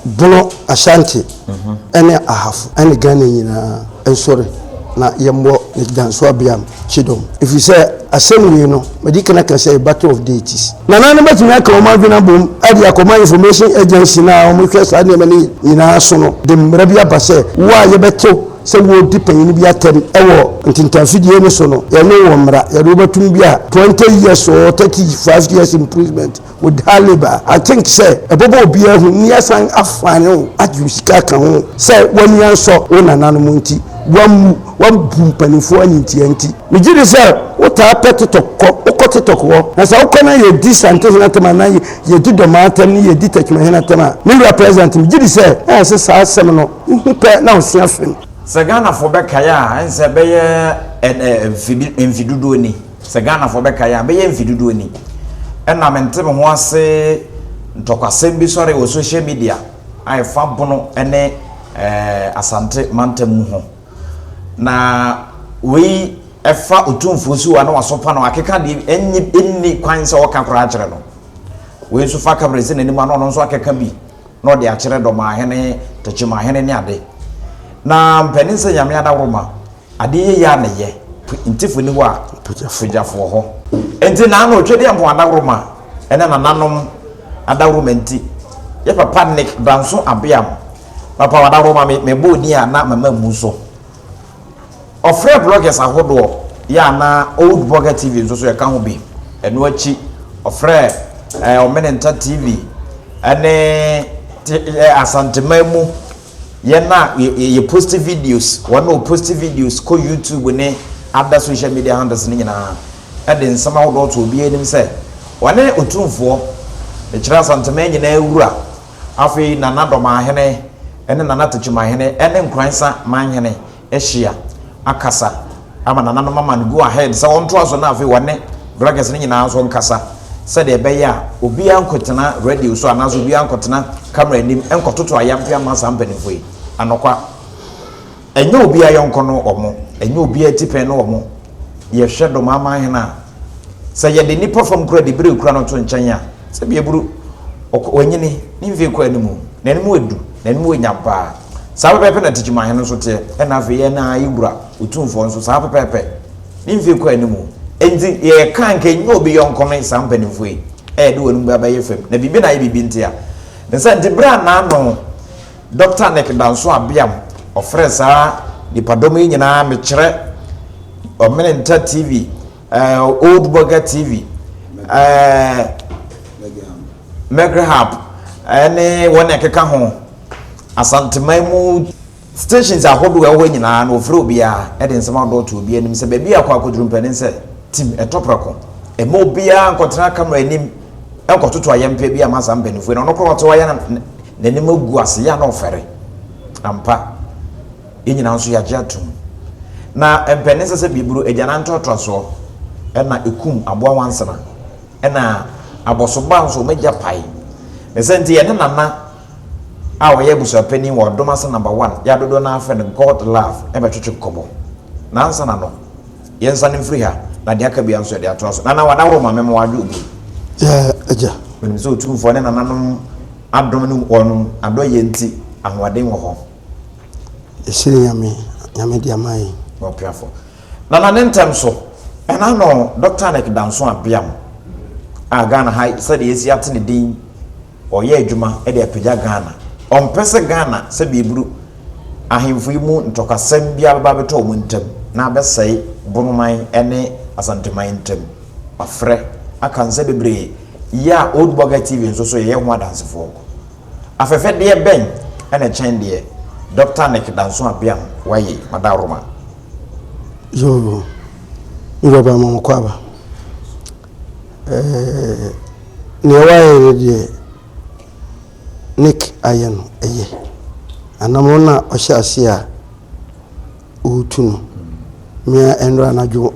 Bono Asante ene ahafu ene Ghana nyina ensore na yembo Nick Danso Abeam chidom if you say asem we no medicina can say battle of deities na na betimi aka o ma dwena bom ade akoma information agency na o mo kwesa na me nyina so no de mrabia ba say wa ye beto se wo dipanyin bi atem ewo ntintanfidie ne so no ye no wo mra ye do batum bi a 20 years or 35 years imprisonment with haliba. I think say ebobo obi ahu ni asan afane o adusika kan ho say wani anso o nananu munti wan bumpanifo anyintianti mejide say wo ta petitokko okotitokwo na say ukona ye di Asantes na tema na ye di domatem ni ye di tekmehena tema me represent mejide say say sa asem no pe na osia fen Sagana for Bekaya and Sabaya and Enfidudo ni. Sagana for Bekaya, Bay Enfidudo ni. And I meant to say, Toka Sembi sorry or social media. I found Bono and Asante Mante Muho. Na we a fa utum fusu and was sopano. I can't any kinds of cancrajano. We so far come any man on so I can be. Not the actual doma hene, touch my hene yade. Na mpeninse nyame adawroma ade ya na ye ntifu ni wa fujafo ho enti na na otwede ampo adawroma ene na nanom adawroma nti ye papa Nick Danso Abeam papa adawroma me boni a na mama muso ofre bloggers ahodo ya na old blogger TV nso so ye ka ho bi eno achi ofre omenenta TV ane Asante mamu Yena ye post videos one no post videos ko YouTube ne other social media handles ni nyina e de nsama wodo to obi enim se wane otumfo e kira Asante man nyina ewura afi nana doma hene ene nana techuma hene ene nkransa man hene ehia akasa ama nana no mama go ahead se won to aso na afi wane bloggers ni nyina so nkasa se de be ya obi ankotena radio so anazo obi ankotena camera nim enkototo ayampe amasa mpanifo yi anokwa enye obi ayonko no omo enye obi atipe no omo ye hwedo mama hena se ye de nipa from kura de bere kura no to nchen ya se bi eburu onyini ni mve kwa animu na animu edu na animu enyapa sa pepe na tijima hena so te na afi ye na ayibura otumfo nso sa pepe ni mve kwa animu enti ye kan ke enye obi yonko no sampanifo yi de wonu ba ye fam na bibi na ye bibi ntia nsa de bra na no Dr. Nick Danso Abeam ofre sa dipadom nyina me kire omenenta TV old blogger TV Megrahab ene wona keka ho Asante mamu stations ahodo ewo nyina na ofre obia e de nsema do to obia nim se ba bia kwa kodrum panin se team etoprako e mo bia nkotra camera nim enkototo ayempe bia masa mpanifo na no kroto waya nene magu ase ya na ofere ampa enyina nso ya jatum na empenese se biburu ejana ntotoso na ekum aboa wansana na abosoba nso meja pai esenti ye nana a wo ye Abusuapanin wo Odomasi number 1 ya dodo na afa ne Godlove ebetwetwe kobo na ansa na no yensa ne mfiri ha na de aka bia nso de atoso na wadawro ma memo wadu obi eja menim so otumfo ne nananom adom no wonu ado yenti ahwaden wo ho esiri nyame dia mai wo piafo na nentem so ena no Dr. Nick Danso Abeam a Ghana hai said yesi atene din oye adwuma e de apagya Ghana ompese Ghana se biburu ahemfo mu ntokasem bia baba beto mu ntem na abesai bonoman ene Asante man ntem afre akanse bebre ya old blogger TV nso so ye ho adansefo afefe de ben ene chen de Dr. Nick Danso Abeam waye madaroma yo ngaba mama kwaba ne waye de Nick ayeno eye anamona oshasia utunu mia enra najo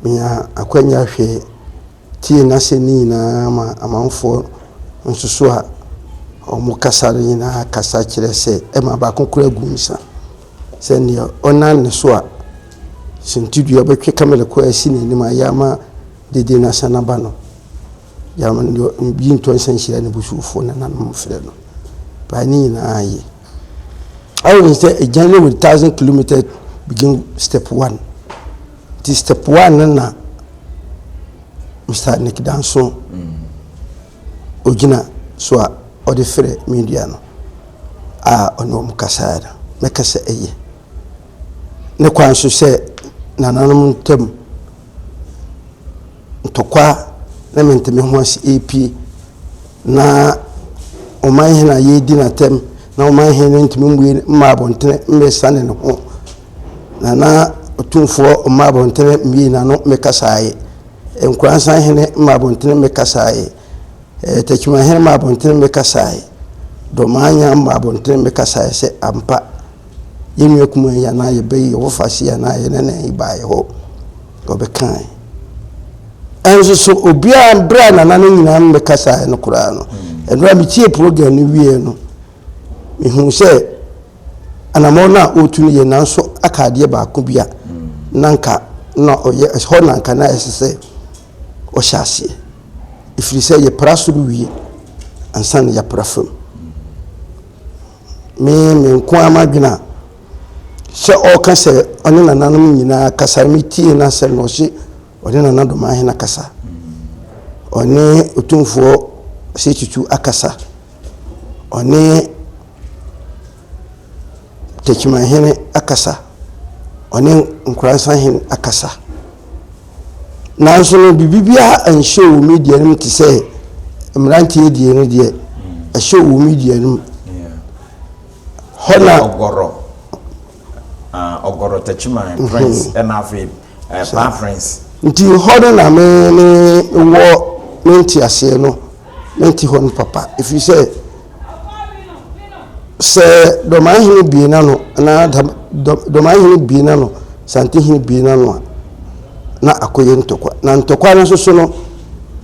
mia akwanya hwe tie na seni na amanfo nsusu a omukasare nyina kasa kire se ema ba konkura gumisa se ne onan ne so a sintidu abetwe kamele ko asini ni ma yama dede na sanaba no yama bi nto nsanhyira ne busufo na nanom frɛ no Pani na ye. I will say a journey with 1,000 kilometers begin step 1. It is step 1 na Mr. Nick Danso Ogina so a ode frɛ media no a ono mukasara mekasa eye ne kwan so sɛ nananom ntam ntokwa na menteme ho asi AP na oman hena yedi na tem na oman hena ntumi mbuye mabontere mbesane ne ho na otumfo mabontere mbi na no mekasaaye enkwansan hene mabontere mekasaaye tekima hene mabontere mekasaaye domanya mabontere mekasaaye se ampa yemi ekuma ya na ye be wo fasi ya na ye na ibaye ho obekan enso so obia bra na nanu nyina mekasaaye no kura no enra mi tie program ni wie no mi hu se anamona otunu ye nanso akade ba ko bia nanka na oye ho nanka na esese o hyase ifiri se ye prasuru wie ansan ya prafam me nko amadwena se o ka se oni nananum nyina kasa mi tie na se no se oni nanado ma he na kasa oni otumfo se tutu akasa oni tekima hene akasa oni nkransa hene akasa nanso no bibibia an show media nim ti say mrantie die no die a show media nim hona ogoro tekima prince and afi pa prince nti hono na me wo menti ase no menti hon papa if you say se domahini biena no na domahini biena no santihini biena no na akoye ntokwa na ntokwa no so no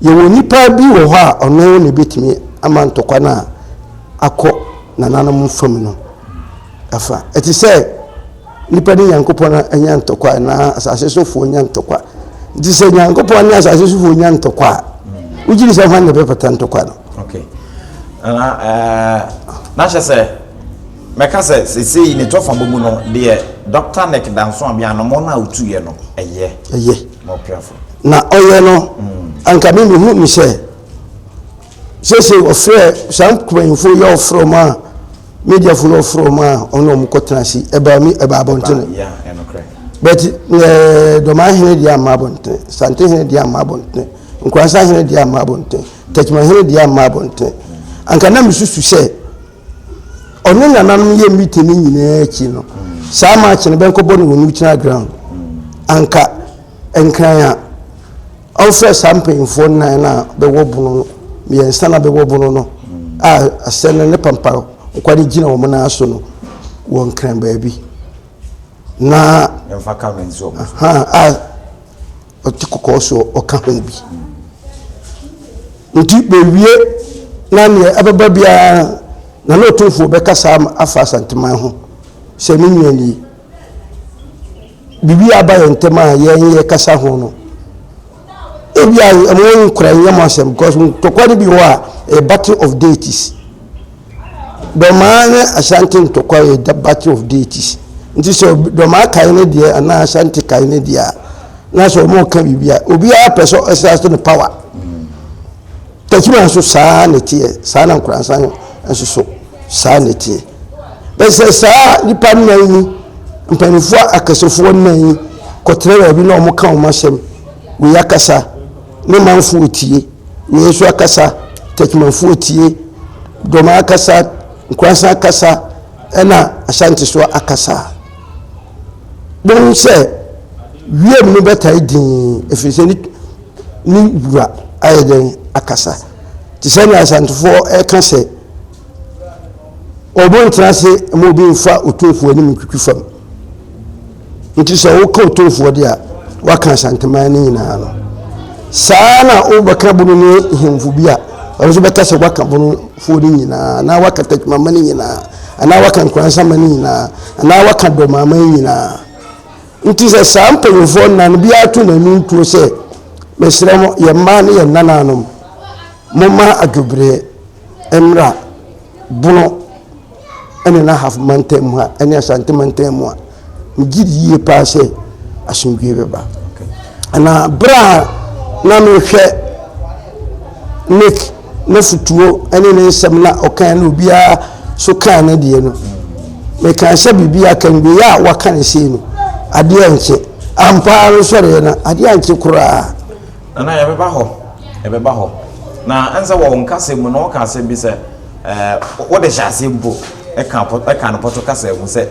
ye woni pa bi wo ho a ono ne betimi ama ntokwa na akọ na nanam fam no afa eti se nipa ni yankopon na anya ntokwa na asase so fo nya ntokwa di se yankopon na asase so fo nya ntokwa ujiri se fa ne be pata ntokwa no okay na se meka se ni to fam bomu no de Dr. Nick Danso Abeam no mo na otuye no eye mo piafo na oye no anka me hu mi se ofre sam kwenfo ye ofro ma media full ofro ma ono mo kotrasi eba abontene yeah no correct but do ma hene dia ma abontene sante hene dia ma abontene nkwansa hene dia ma abontene tekima hene dia ma abontene anka na misusu se onu nanam ye meeting nyina achi no sama achi ne benko bonu wonu china ground anka enkran ya offer sampling for na be wobunu me yensa na be wobunu no asene ne pampa kwani gina wo na aso no won kran baabi na emfa ka menzo otikoko so oka ho bi nti be wie na ne ababa bia na no tonfo be kasa afa santeman ho se me nyani bibi abaye ntema ye kasa ho no ebia amon kura yamasem because to kwani bi ho a battle of deities do man Asante to kwa a battle of deities nti so do ma kai ne die ana Asante kai ne dia na so mo ka bibia obi a person exercise no power takima so saa ne tie saa na nkura san nso so saa ne tie bese saa nipa nan mpanifo akasofo nan kotrera bi na omo ka omo hyem we yakasa ne manfo tie we so akasa takima fo tie do ma akasa nkwasa akasa ena Asante so akasa bon se wiem no betai din efise ni wura ayeden akasa ti se na Asante fo e kan se obon trase mo bi mfa otonfo ani mtwitwi fam nti so wo ka otonfo dia waka Asante mani na no sana o baka bunu ni himfu bia ozo beka se waka bunu fo ni nyina na waka takima mani nyina ana waka nkwansa mani nyina ana waka do mama nyina nti se sampe yofo na no bia to na ntuo se mesremo ye ma ne ye nananom moma adwobre emra bunu ene na half mantem ha ene Asante mantem ha mgidi ye pa se asungwe beba ana bra na me hwe Nick na futuo ene ne nsem na okan na obia so kan na de no me kan sha bibia kan bi ya wakan se no ade anche ampa ro sore na ade anche kura na ya beba ho na anza wo nkase mu no kase bi se wo de shase mbo e kan no poto kase mu se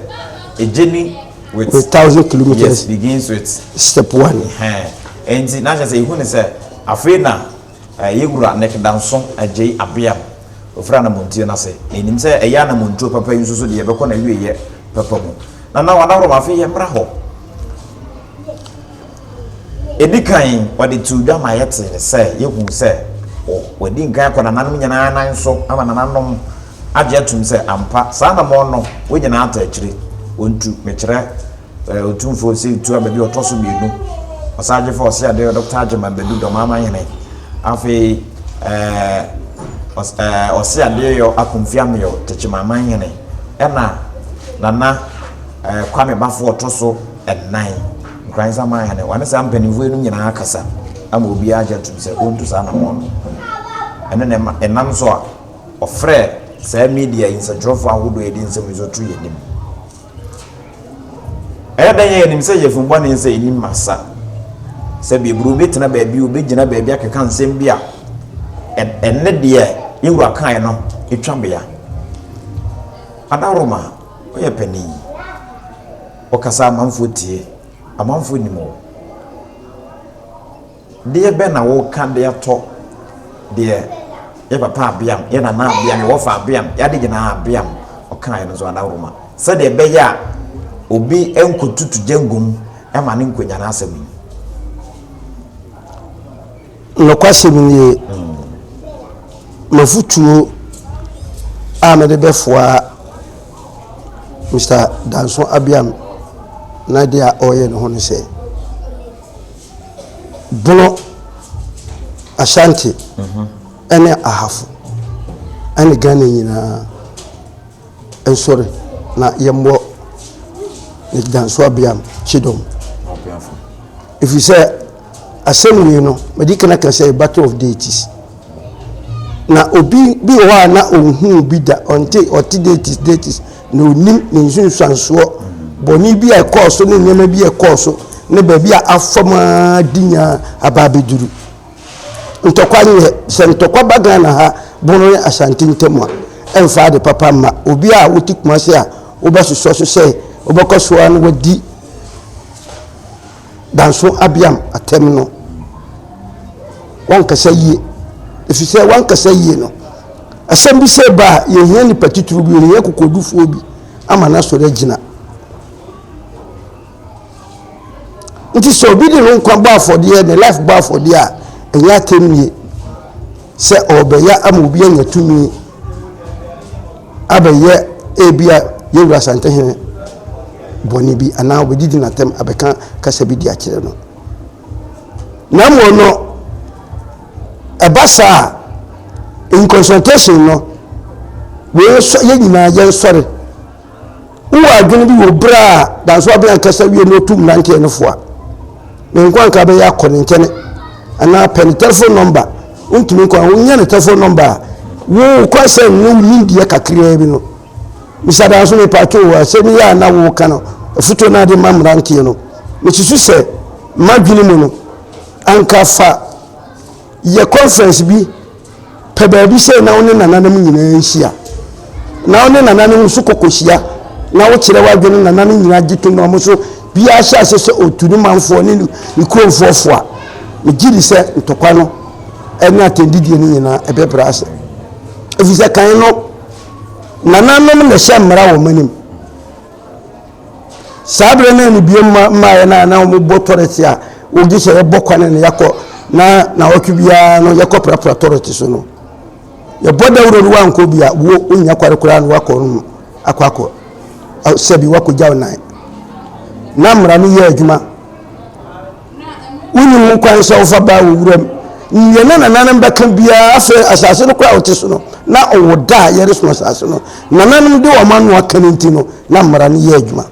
ejeni with 1000 kilometers. Yes, begins with step 1 and na just say hu ne se afei na yegura Nick Danso Abeam ofra na montie na se enim se eya na montuo papa yuso so de yebekọ na wieye papa mu na wadaro ma afei yemra ho edikan wade tuda ma yete se yehu se wadi nkan akọ na nanom nyana nan so ama na nanom agye atum se ampa saa na mo no wo nyina ata akire ontu mekire otumfo se tu ababi otoso bienu osaje fo se ade Dr. Ajeman bedu do mama yene afi ose ade yo akonfiam yo techimama yene ena nana kwame bafo otoso enan nkranza ma yene wane se ampanivu enu nyina akasa ama obi agye atum se ontu saa na mo no ene ne enam so a ofre sa media insadrofo ahodo edin se mizotu yedim dan ye nim se yefumbo ne se enim masa se bi buru betena ba bi obegina ba bi akeka nsem bi a enne de yewura kan no etwambea adaroma oye pani okasa amanfo tie amanfo nimo de be na wo kan de ato de ye papa Abeam ye na Abeam wo fa Abeam ya de gina Abeam okan no so adaroma se de be ya obi enkotutu jengum ema ne nkonya na asem no kwasem ni mafutuo amede befoa Mr. Danso Abeam na dia oye no hono se Bono Asante ene ahafu ene Ghana nyina ensore na yembo Nick Danso Abeam chidom if you say assembly no medicana can say battle of deities na obi bi wa na ohun bi da onte oti deities no nim ni nsunsanso boni bi e course no nyema bi e course ne ba bi afama dinya ababeduru ntokwa nye se ntokwa baga na ha Bono and Asante ntemwa emfa de papa ma obi a woti kuma se a obasoso so se obokoso an wadi Danso Abeam atem no wanka sayi if you say wanka sayi no asem bi se ba ye hia ni patituru bi ye kokodufu obi ama na so regina nti so bi de no kwa ba for the the life ba for the a enya temie se obeya ama obi anya tumi abaye ebia yewura Asante hene boni bi ana obedidi na tem abeka kasa bi di akire no na mo no ebasa in consultation no we so ye nyina ye sore wo adwene bi wo bra Danso Abeam kasa wie no tum na nke no foa me nkwan ka be ya kone nkene ana pen telephone number untumi nkwan wo nya ne telephone number wo kwase no ni die kakire bi no Mr. Danso me pato wa se mi ya na wo kana futo na de mamra nke no me susu se madwene mu no anka fa ye conference bi pe ba bi se na woni nananam nyina nhia na woni nananam su kokohia na wo kire wadwene nananam nyina gito no mo so bi a hia se otunu manfo ni kuromfo fo a me gidi se ntokwa no ena atendidie ni nyina ebebra ase efise kan no nananam na hia mra wo manim sabre na ni bi ma na wo botoreti a wo gi se bokwane ne yakọ na okubia no yakọ preparatory so no ye boda wuro wa nko bia wo onya kwarekura no wakọ no akwakọ sebi wako jaw na mra no ye adwuma woni mu kwan so fa ba wuram nye na nanan bɛka bia afa asase no kora wote so no na owoda yɛre so asase no nanan de o manu aka nti no na mmara no yɛ adwuma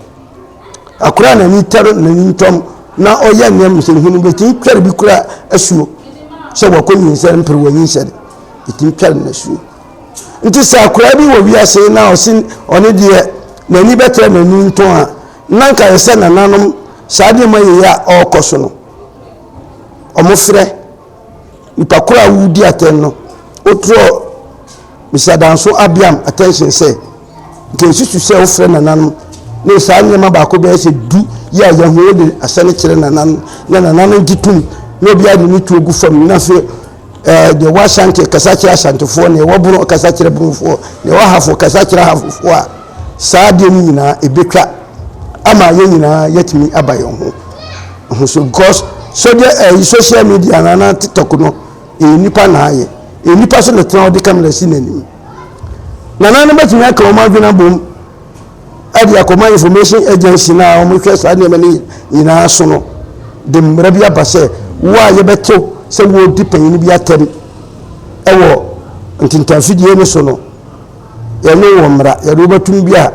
akora na ni tar na ni ntom na ɔyɛ nneɛma sɛ hunu bɛti tware bi kora asuo sɛ wakɔnyi nsɛ mpere wanyi nsɛ ɛti tware na asuo nti sɛ akora bi wɔ wiase na ɔsin ɔne deɛ nani bɛtra na ni ntom a nanka yɛ sɛ nananom saa de ma yɛ a ɔkɔ so no ɔmofrɛ ipakura wudi aten no otro Nick Danso Abeam attention say nke susu say wo frɛ nananom ne saa nyema ba ko be se du ya ya ho de asane kyerɛ nananom na nananom gitum no bia de ni tu ogu fam na fe de Asante kasa kyerɛ Asantefo ne wo buru kasa kyerɛ burufo ne wo hafo kasa kyerɛ hafofo a saa de ni nyina ebetwa ama ye nyina yetimi abaye ho so because so the social media na TikTok no nipa na aye nipa so le tran odi kamera si nanim na betumi aka o ma dwena bom adi akoma information agency na o mo hwesa na me nyina so no de mra bia ba se wa ye beto se wo di panyin bia tem ewo ntintanfidie ne so no ye no wo mra ye do betum bia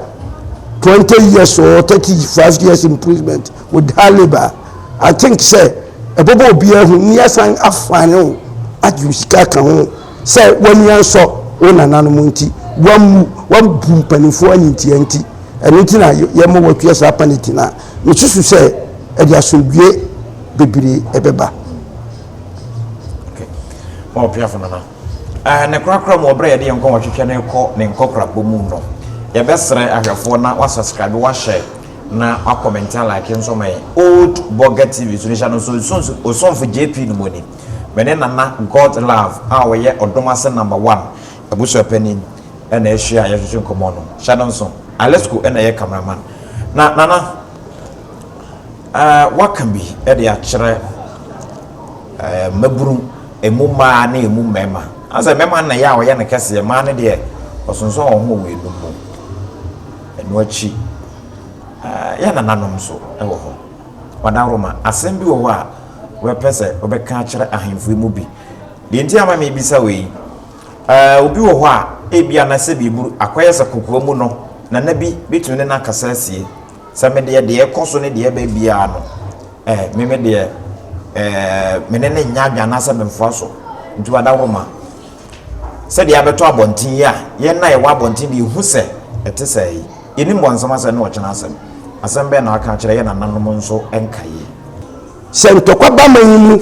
20 years or 35 years imprisonment with hard labor. I think say ebobo bia hu ni asan afane o adusika kan ho say when you so ona nananom nti wam bumpanifo anyinti anti eniti na ye mo watwe sa paniti na me susu say e dia sodue bebiri ebeba. Okay mo pia fo nana ne krakra mo bra ye de nko watwetwe ne ko ne nkokra bomu no ye besere ahwefo na wa subscribe wa share na a commenter like nso mai old burger tv so nisha no so for jp no money mene na Godlove a we ye Odomasi #1 Abusuapanin na ehia ye hwehwe nkomo no shadow so alesco na ye cameraman na nana what can be e de akere maburu emuma na emumema asa mema na ya we ye ne kese ma ne de osonso ho we no mu eno achi ya na nanom so ewo ho wadaroma asem bi wo ho a we pese obeka akere ahemfo mu bi de nti ama me bisa we obi wo ho a ebia na se bi buru akoye se kokoro mu no na na bi bitune na kasa asie se me de ekoso ne de ba bia no me de mene ne nyaadwa na se memfo so nti wadaroma se de abeto abontin ya ye na ye wa abontin de hu se etese yi yeni mbonsama se no ochena asem asem be na aka akere ye na nanom nso enkaye se ntokwa ba manyimu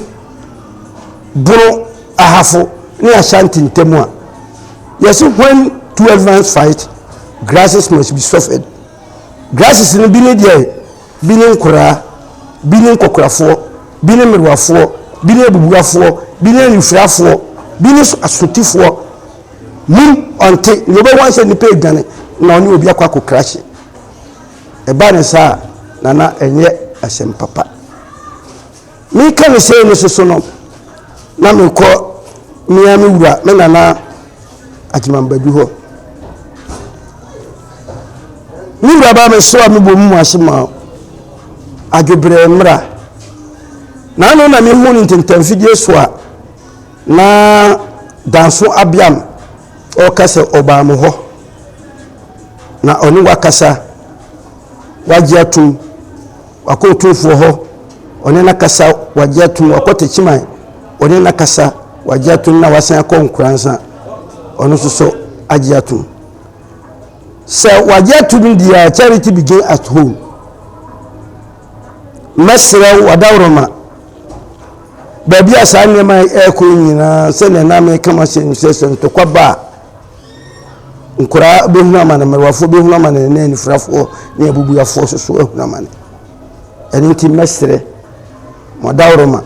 buru ahafo ni Asante ntemu a yes when two advance fight grasses must be suffered grasses no bi ne de bi ne nkura bi ne nkokurafo bi ne merwafo bi ne bubuafo bi ne nfrafo bi ne asotifo mun onte no be wan se ni pe gane na oni obi akwa crash e ba ne sa na enye asem papa mi kan se ne so no na me ko mi ami wura me na ajimambadu ho ni wura ba me so ami bom mu asema adwobre mra na no na me hu ni tentamfidie so a na Danso Abeam o kase obam ho na oni wakasa wajiatum wakotufo ho oni na kasa wajiatum wakotechiman oni na kasa wajiatum na wasan akonkransa oni so ajiatum se wajiatum dia charity begin at home masra wadawroma baby asane mai eko nyina se ne na me kama se to kwaba nkura behuna mana merwafo behuna mana ne nifrafo ne abubuafo so ehuna mana eni nti mesre modawroma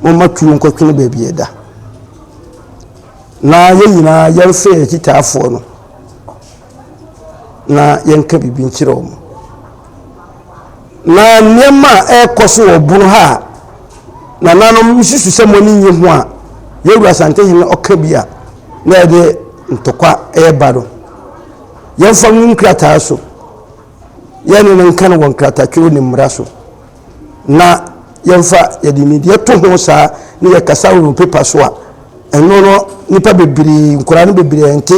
mo matu nkotwene baby eda na ye nyina ye fe kitafo no na yenka bibi nkyere wo na nyema ekoso oburu ha na nanom misusu se moni nye ho a ye Asante hin okabia na de ntokwa ebado ye fam nkrata so ye ne nkan won krata twu ni mra so na yɛmfa yɛde media to ho saa ne yɛkasa wo paper so a ɛno no nipa bebiri nkora no bebiri ente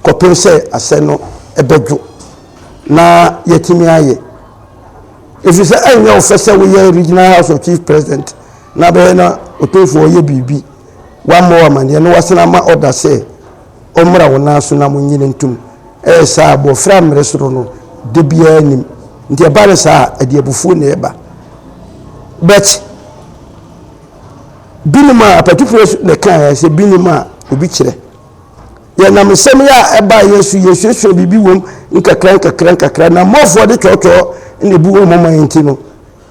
kɔpem sɛ asɛ no ɛbɛdwo na yɛtimi ayɛ ɛfiri sɛ ɛnyɛ wo fɛ sɛ woyɛ regional house of chief president na bɛyɛ na ɔtɔfoɔ yɛ biribi wammɔ amanneɛ no wasena ma ɔda sɛ ɔmmra wo naa so na monyine ntom ɛyɛ saa abɔfra mmere soro no de biara nim nti ɛba ne saa ɛde abufuo na ɛba but binom a apatufo ne kan sɛ binom a obi kyerɛ yɛnam nsɛm yɛ a ɛba yɛsu yɛsuasua biribi wom nkakra na mmɔfoɔ de twɔtwɔ ne bu wɔ mɔma nti no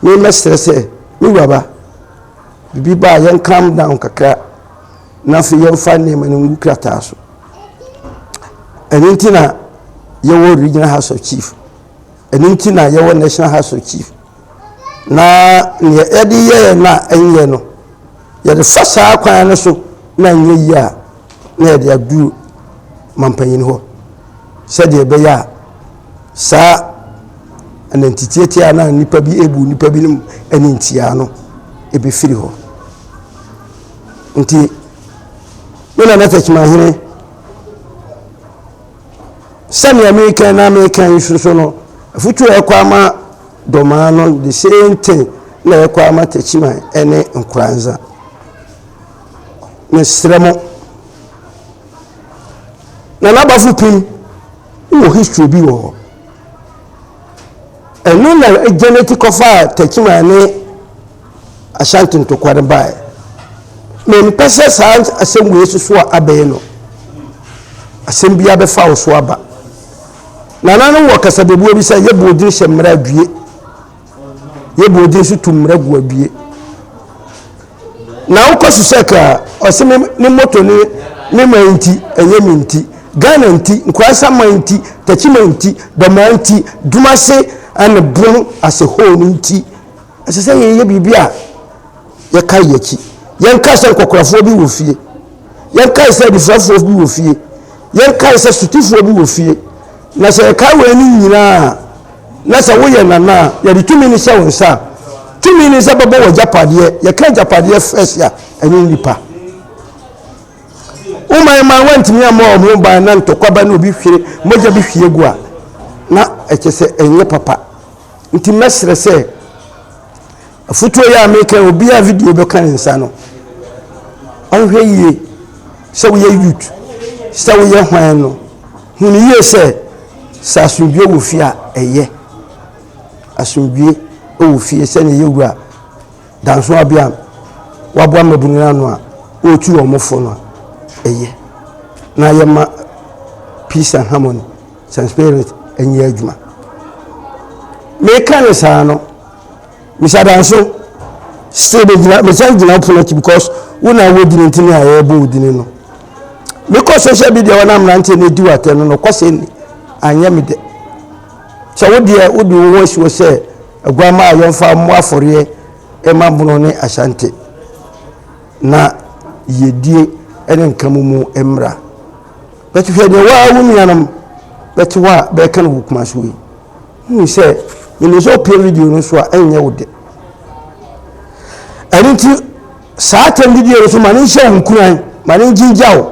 me mɛsrɛ sɛ me wuraba biribi ba yɛn calm down kakra na afei yɛmfa nneɛma no ngu krataa so ɛno nti na yɛwɔ regional house of chief ɛno nti na yɛwɔ national house of chief na neɛ yɛde yɛyɛ no a ɛnyɛ no yɛde fa saa kwan no so na nyɛ yi a na yɛde aduru mampanyin hɔ sɛdeɛ ɛbɛyɛ a saa anantitiatia a na nipa bi ebu nipa bi nim ɛne ntia no ɛbɛfiri hɔ nti me na natachimahene sɛnea American na American so no afutu ɛkɔ ama dɔmaa no the same thing na ɛkɔ ama tachima ɛne nkranza mesrɛ mo na nabafo pin wo history bi wɔ hɔ ɛno na genetic of tachima ne Asante ntokware bae me mpɛsɛ saa asɛm wo yesu so a abɛɛ no asɛm bi abɛfa wo so aba na nanu wɔ kasabebuo bi sɛ yɛbɔ odin hyɛ mmara adwie yɛbɔ odin so tum mmara gu adwie na wokɔ so sɛ ka ɔsɛ ne moto ne ma nti ɛnyɛ me nti Ghana nti nkurasa ma nti tachima nti dɔma nti dumase ane bon ase ho nti ɛsɛ sɛ yɛyɛ biribi a yɛka yɛki yɛnka sɛ nkɔkorafoɔ bi wɔ fie yɛnka sɛ difrafoɔ bi wɔ fie yɛnka sɛ sutifoɔ bi wɔ fie na sɛ yɛka wɔ ani nyinaa na sɛ woyɛ nana yɛde tumi ne hyɛ wo nsa tumi ne sɛ bɛbɔ wɔ japadeɛ yɛka japadeɛ first a ɛne nipa ma wantimi ama ɔmo ba na ntɔkwaba na obi hwere mogya bi hwie gu a na ɛkyɛ sɛ ɛnyɛ papa nti mɛsrɛ sɛ afutuo yɛ America obi a video bɛka ne nsa no ɔhwɛ yie sɛ woyɛ youth sɛ woyɛ hwan no hunu yie sɛ asomdwe wɔ fie a ɛyɛ asomdwe wɔ fie sɛ ne yɛwura Danso Abeam waboa mabunira no a ɔtu ɔmofo no ɛyɛ na yɛma peace and harmony transparent ɛnyɛ adwuma meka ne saa no Mr. Danso still be gyina politics because una we didn't know I able didn't know because social media wana mrante ne di wate no kwase ni anya me de so wo de wo di wo hwe se agwama ayonfa mo afore e ma Bono ne Asante na yedie ene nkamumu emra betu hwe de wa wo nuanam betu wa be kan wo kuma so yi hu se ni so pe video no so a enye wo de anti saatem video so mane hye nkuran mane jinjawo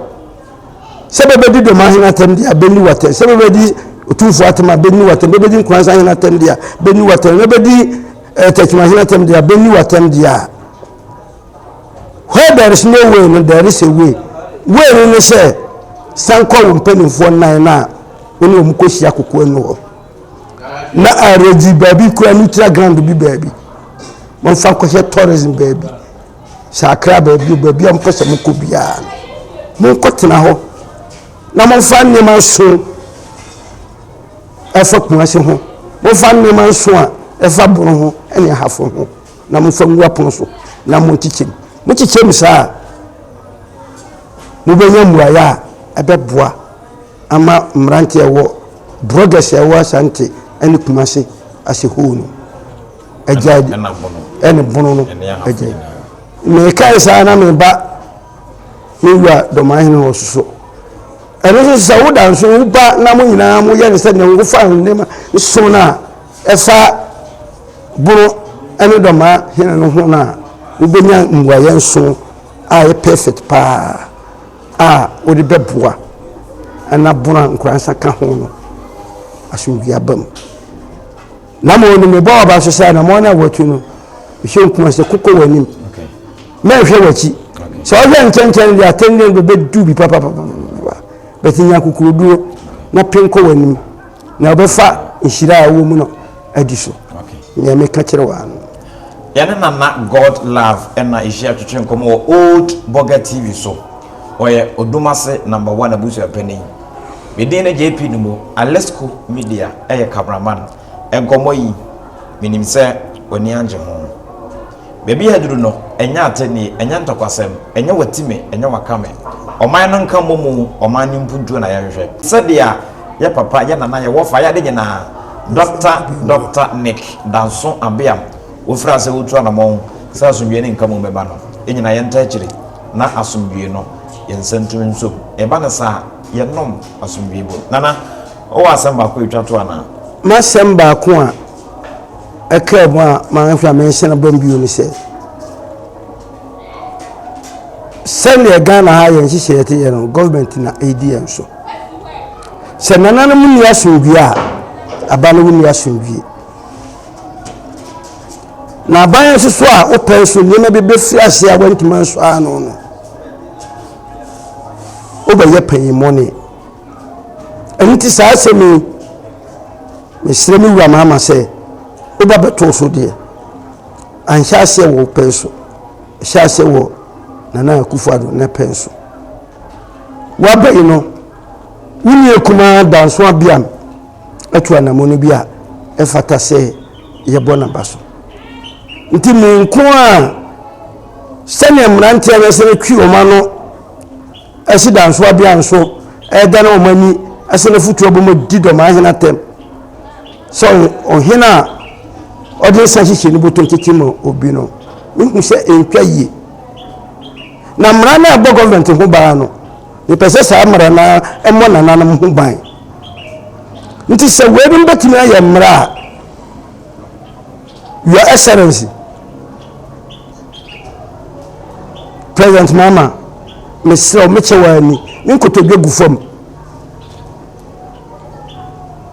sebebe di do mahina atem dia beni wate sebebe di otumfo atema beni wate sebebe di nkuran san hina atem dia beni wate sebebe di tachima hina atem dia beni wate dia where there is no way no there is a way no say sanko mpanimfo nan na oni omkohia kokko enu na areji baby kura neutral ground bi baby mon fa kohia tourism baby sakra baby am pese mko bia mon kotena ho na mon fa nema so efa kunase ho mon fa nema so a efa Bono ho ene hafo ho na mon fa ngwa pon so na mon tikhem sa mo benya muaya ebeboa ama mrante ewo bloggers ewo Asante ene kumase ase ho no ajadi ene Bono no ajadi me kai sa na me ba me wa do mahine wo so ene so sa wo dan so wo ba na mo nyina mo ye ne se ne wo fa ne ma so na efa Bono ene do ma hina no ho na ubenya ngwaye nso a perfect pa odi beboa ana bona nkransa ka ho no asumdua bam na mo no me ba ba so say na mo na watu no hwe nkuma se kokko wanim me hwe wachi so hwe nchen dia tenden go bedu bi papa betinya kukuruduo na penko wanim na obefa nhira awo mu no adiso ya me ka kire wa yana na Godlove ena ishia twetwe nkomo old burger tv so oye Odomasi #1 Abusuapanin medine JP numo Alesco media cameraman enkomo yi minim se oni anje ho bebi haduru no enya atani enya ntokwasem enya watime enya wakame oman no nka momu oman ni mpuntuo na yahwehwe sedia ya papa ya nana ya wofa ya de nyina Dr. Nick Danso Abeam ofra se wotu na mo sa asumdwe ne nka mo meba no enyina yenta akire na asumdwe no yensantum nso eba na sa yenom asumdwe bo nana o asamba ko etwato ana ma samba ko a ekebo a ma afia mention bombiu ni se sene Ghana ha yen hihye ye no government na ADM so se nana no mu asumdwe a abano mu asumdwe na bayan so a open so ni ma be fi ase a wantima so ano no obaye pan money enti sa asemi mesre mi wa Mahama se oba beto so de anhya se wo penso hya se wo nana akufado na penso wa bayi no wuni ekuma Danso Abeam atwa na mono bia efata se ye bona baso nti munko a sene mrantia na se twi o ma no esi Danso Abeam so eda na o mani asene futu obomo dido ma hena tem so o hena odi sa hihye ni boto kikimo obi no hu se entwa yi na mra na abo government ho ba no ni pese sa mra na emo na nanam ho ban nti se we bi mbetimi aye mra your excellency President Mahama mesra o mechewani nkotodwe gufom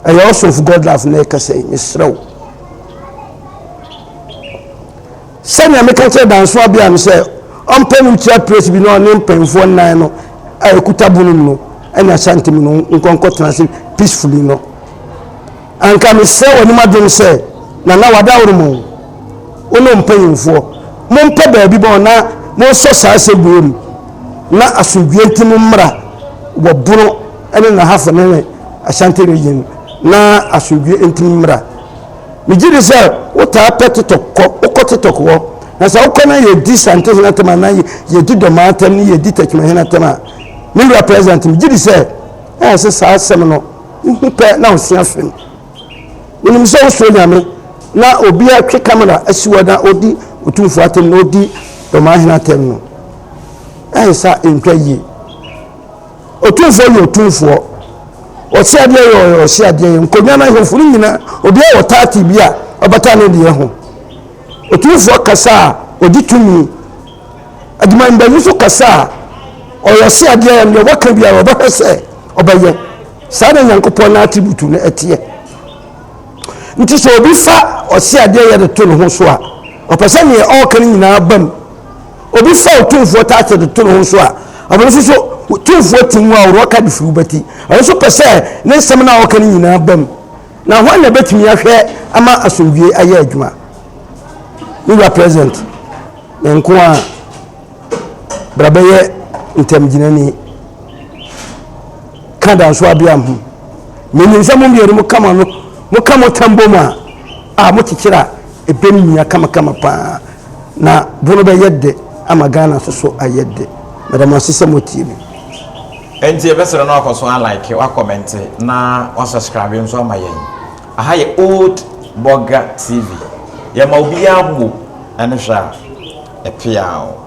I also of Godlove na ekase mesra sani ameka che Danso Abeam se ompem utia press bi no ne mpemfo nan no ayekuta bunum no ena Asante mi no nkonko transi peacefully no anka me se woni madum se na wada worumo ono mpemfo mo mpa ba bi bo na mo so sa se buom na asudwe ntimu mra wo bunu ene na hafa ne Asante region na asudwe ntimu mra mi jiri se wota petotoko okototoko na sa ukona ye di Santos na tema na ye di domatem ni ye di tekima hena tema ni represent mi jiri se se sa asem no mpe na osia fem ni mi so Australia me na obi atwe camera asiwada odi otumfo atem na odi doma hena tem no sa entwa yi otumfo ye otumfo osi ade ye osi ade ye nkonya na hofuru nyina obi a wotati bia obata ne de ho otumfo kasa oditumi adima mbayu so kasa oyosi ade ye ne waka bia obahese obaye sada nyankopon na attribute ne etie nti so obi fa osi ade ye de to no ho so a opese ne o kan nyina bam obi fa otumfo taate de to no ho so a obese so otumfo tinwa o roka de furu bati so pese ne nsem na o kan nyina bam na ho na betumi ahwe ama asomdwe aye adwuma we present enko a brabaye ntamginani ka Danso Abeam hu meni nsam mbiere mu kama no mu kama tambo mu a mo kikira ebemia kama pa na bono be yedde ama Ghana so ayedde madam asise motibi enti ebesere na akoso like wa comment na wa subscribe nso amayen aha ye old burger tv ya ma obi amu ene hwa e piao